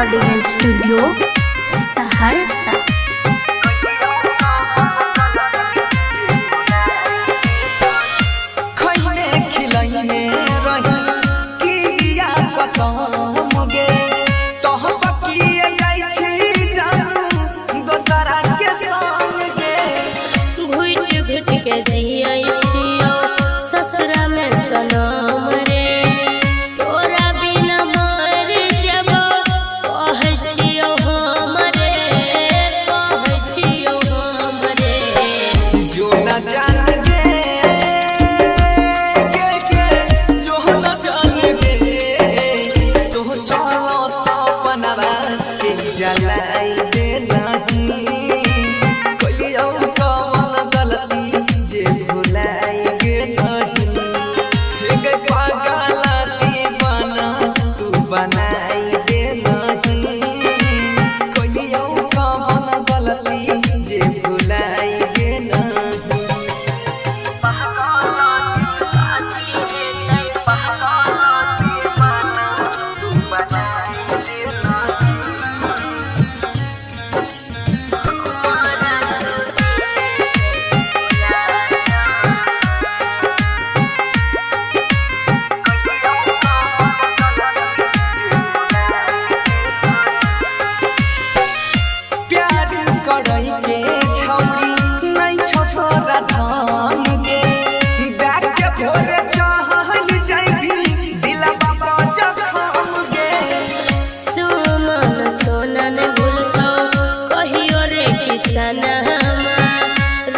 Recording studio Saharsa. ससुरा में सनम रे तोरा बिना मर जब कह छियो हमरे जो न जान गे जो न जान गे सोचो सपनवा के जलाई दे नहीं कोलियो कौन गलती जे भुलाई गे नहीं हे पागलती बना तू बनाई दे नहीं कोलियो कौन गलती जे भुलाई गे नहीं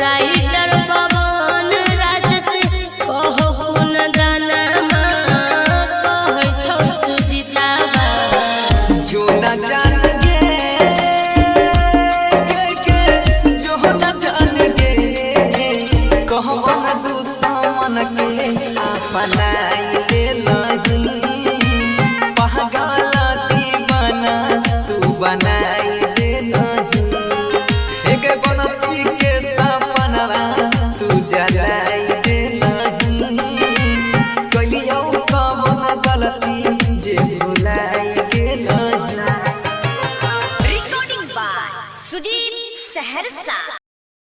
राइटर पवन राजस कहो कुन गाना कह छौ सुजीतावा जो न जान गे जो न जान गे कहबो न दुश्मन के अपनाई